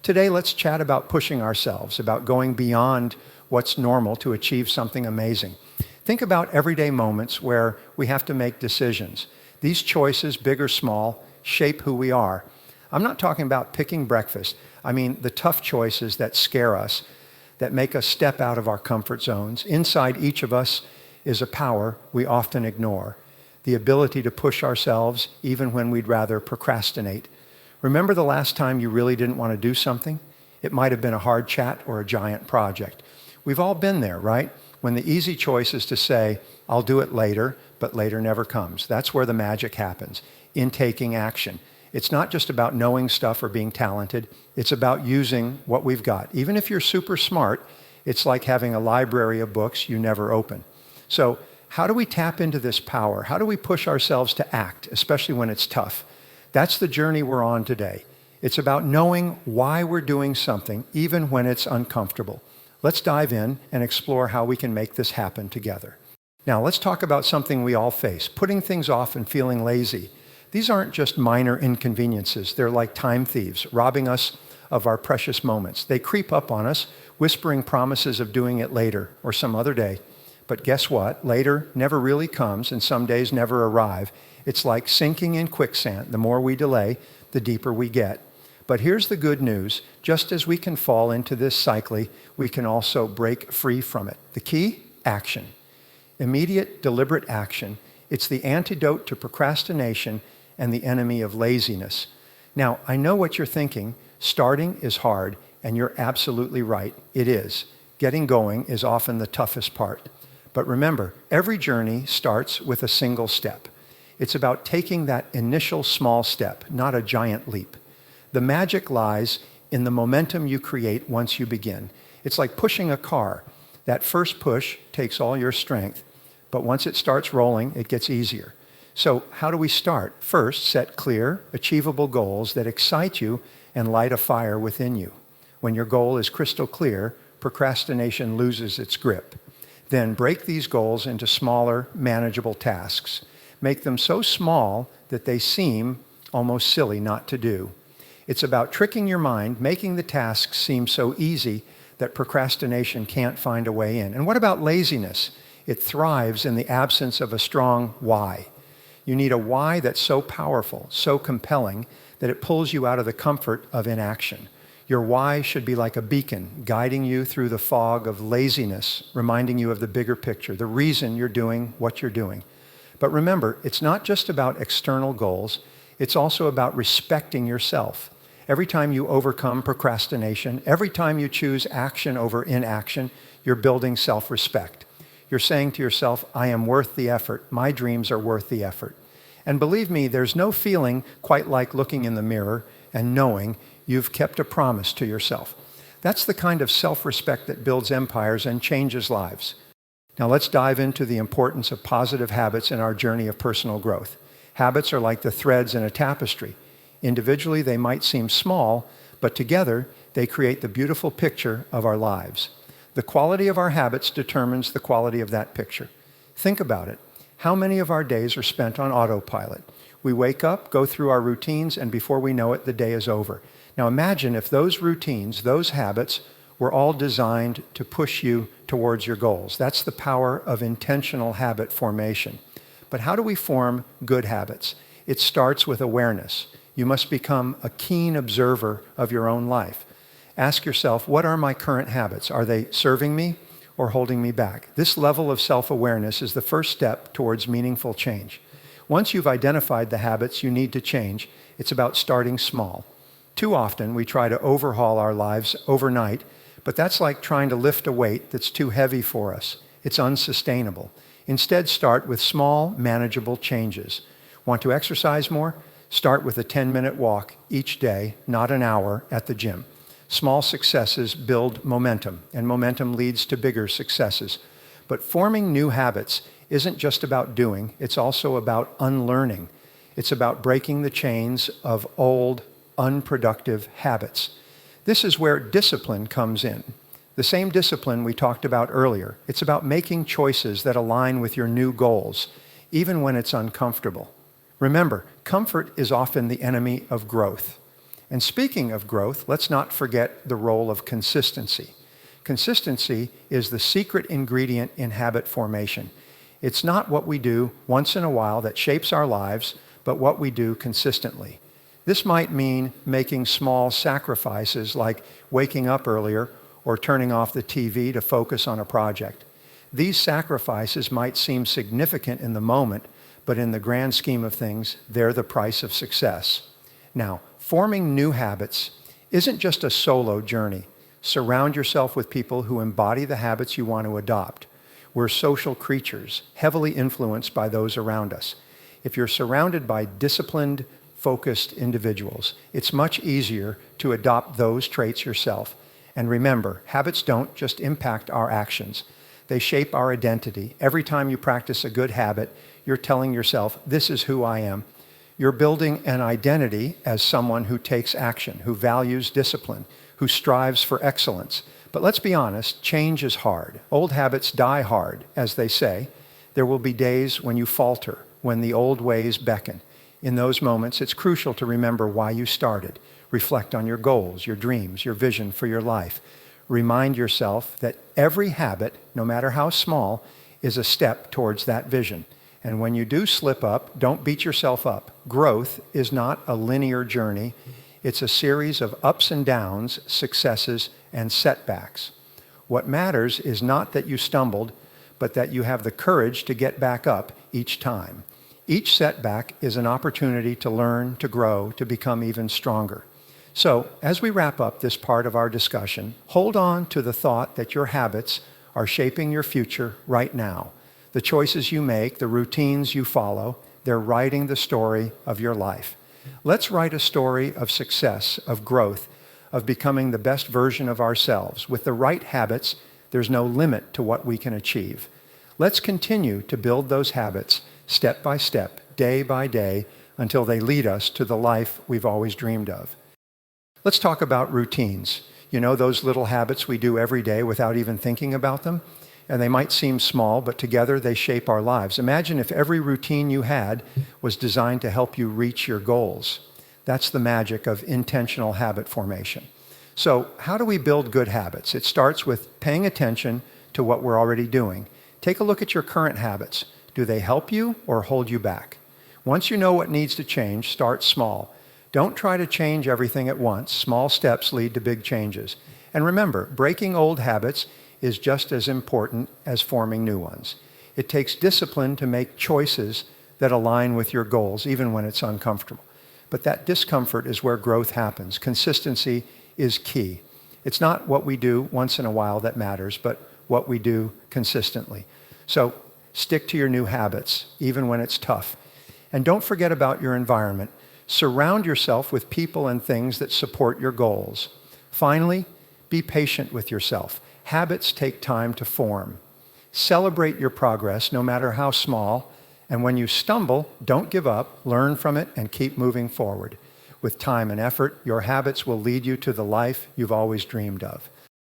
Today, let's chat about pushing ourselves, about going beyond what's normal to achieve something amazing. Think about everyday moments where we have to make decisions. These choices, big or small, shape who we are. I'm not talking about picking breakfast. I mean the tough choices that scare us, that make us step out of our comfort zones. Inside each of us is a power we often ignore, the ability to push ourselves even when we'd rather procrastinate. Remember the last time you really didn't want to do something? It might have been a hard chat or a giant project. We've all been there, right? When the easy choice is to say, I'll do it later, but later never comes. That's where the magic happens, in taking action. It's not just about knowing stuff or being talented. It's about using what we've got. Even if you're super smart, it's like having a library of books you never open. So how do we tap into this power? How do we push ourselves to act, especially when it's tough? That's the journey we're on today. It's about knowing why we're doing something, even when it's uncomfortable. Let's dive in and explore how we can make this happen together. Now, let's talk about something we all face, putting things off and feeling lazy. These aren't just minor inconveniences. They're like time thieves, robbing us of our precious moments. They creep up on us, whispering promises of doing it later or some other day. But guess what? Later never really comes, and some days never arrive. It's like sinking in quicksand. The more we delay, the deeper we get. But here's the good news. Just as we can fall into this cycle, we can also break free from it. The key? Action. Immediate, deliberate action. It's the antidote to procrastination and the enemy of laziness. Now, I know what you're thinking. Starting is hard, and you're absolutely right. It is. Getting going is often the toughest part. But remember, every journey starts with a single step. It's about taking that initial small step, not a giant leap. The magic lies in the momentum you create once you begin. It's like pushing a car. That first push takes all your strength, but once it starts rolling, it gets easier. So how do we start? First, set clear, achievable goals that excite you and light a fire within you. When your goal is crystal clear, procrastination loses its grip. Then break these goals into smaller, manageable tasks. Make them so small that they seem almost silly not to do. It's about tricking your mind, making the tasks seem so easy that procrastination can't find a way in. And what about laziness? It thrives in the absence of a strong why. You need a why that's so powerful, so compelling, that it pulls you out of the comfort of inaction. Your why should be like a beacon, guiding you through the fog of laziness, reminding you of the bigger picture, the reason you're doing what you're doing. But remember, it's not just about external goals, it's also about respecting yourself. Every time you overcome procrastination, every time you choose action over inaction, you're building self-respect. You're saying to yourself, I am worth the effort. My dreams are worth the effort. And believe me, there's no feeling quite like looking in the mirror and knowing you've kept a promise to yourself. That's the kind of self-respect that builds empires and changes lives. Now let's dive into the importance of positive habits in our journey of personal growth. Habits are like the threads in a tapestry. Individually, they might seem small, but together, they create the beautiful picture of our lives. The quality of our habits determines the quality of that picture. Think about it. How many of our days are spent on autopilot? We wake up, go through our routines, and before we know it, the day is over. Now imagine if those routines, those habits, were all designed to push you towards your goals. That's the power of intentional habit formation. But how do we form good habits? It starts with awareness. You must become a keen observer of your own life. Ask yourself, what are my current habits? Are they serving me or holding me back? This level of self-awareness is the first step towards meaningful change. Once you've identified the habits you need to change, it's about starting small. Too often, we try to overhaul our lives overnight, but that's like trying to lift a weight that's too heavy for us. It's unsustainable. Instead, start with small, manageable changes. Want to exercise more? Start with a 10-minute walk each day, not an hour at the gym. Small successes build momentum, and momentum leads to bigger successes. But forming new habits isn't just about doing, it's also about unlearning. It's about breaking the chains of old, unproductive habits. This is where discipline comes in. The same discipline we talked about earlier. It's about making choices that align with your new goals, even when it's uncomfortable. Remember, comfort is often the enemy of growth. And speaking of growth, let's not forget the role of consistency. Consistency is the secret ingredient in habit formation. It's not what we do once in a while that shapes our lives, but what we do consistently. This might mean making small sacrifices like waking up earlier or turning off the TV to focus on a project. These sacrifices might seem significant in the moment, but in the grand scheme of things, they're the price of success. Now, forming new habits isn't just a solo journey. Surround yourself with people who embody the habits you want to adopt. We're social creatures, heavily influenced by those around us. If you're surrounded by disciplined, focused individuals, it's much easier to adopt those traits yourself. And remember, habits don't just impact our actions. They shape our identity. Every time you practice a good habit, you're telling yourself, this is who I am. You're building an identity as someone who takes action, who values discipline, who strives for excellence. But let's be honest, change is hard. Old habits die hard, as they say. There will be days when you falter, when the old ways beckon. In those moments, it's crucial to remember why you started. Reflect on your goals, your dreams, your vision for your life. Remind yourself that every habit, no matter how small, is a step towards that vision. And when you do slip up, don't beat yourself up. Growth is not a linear journey. It's a series of ups and downs, successes, and setbacks. What matters is not that you stumbled, but that you have the courage to get back up each time. Each setback is an opportunity to learn, to grow, to become even stronger. So, as we wrap up this part of our discussion, hold on to the thought that your habits are shaping your future right now. The choices you make, the routines you follow, they're writing the story of your life. Let's write a story of success, of growth, of becoming the best version of ourselves. With the right habits, there's no limit to what we can achieve. Let's continue to build those habits step by step, day by day, until they lead us to the life we've always dreamed of. Let's talk about routines. You know, those little habits we do every day without even thinking about them? And they might seem small, but together they shape our lives. Imagine if every routine you had was designed to help you reach your goals. That's the magic of intentional habit formation. So how do we build good habits? It starts with paying attention to what we're already doing. Take a look at your current habits. Do they help you or hold you back? Once you know what needs to change, start small. Don't try to change everything at once. Small steps lead to big changes. And remember, breaking old habits is just as important as forming new ones. It takes discipline to make choices that align with your goals, even when it's uncomfortable. But that discomfort is where growth happens. Consistency is key. It's not what we do once in a while that matters, but what we do consistently. So stick to your new habits, even when it's tough. And don't forget about your environment. Surround yourself with people and things that support your goals. Finally, be patient with yourself. Habits take time to form. Celebrate your progress, no matter how small. And when you stumble, don't give up, learn from it, and keep moving forward. With time and effort, your habits will lead you to the life you've always dreamed of.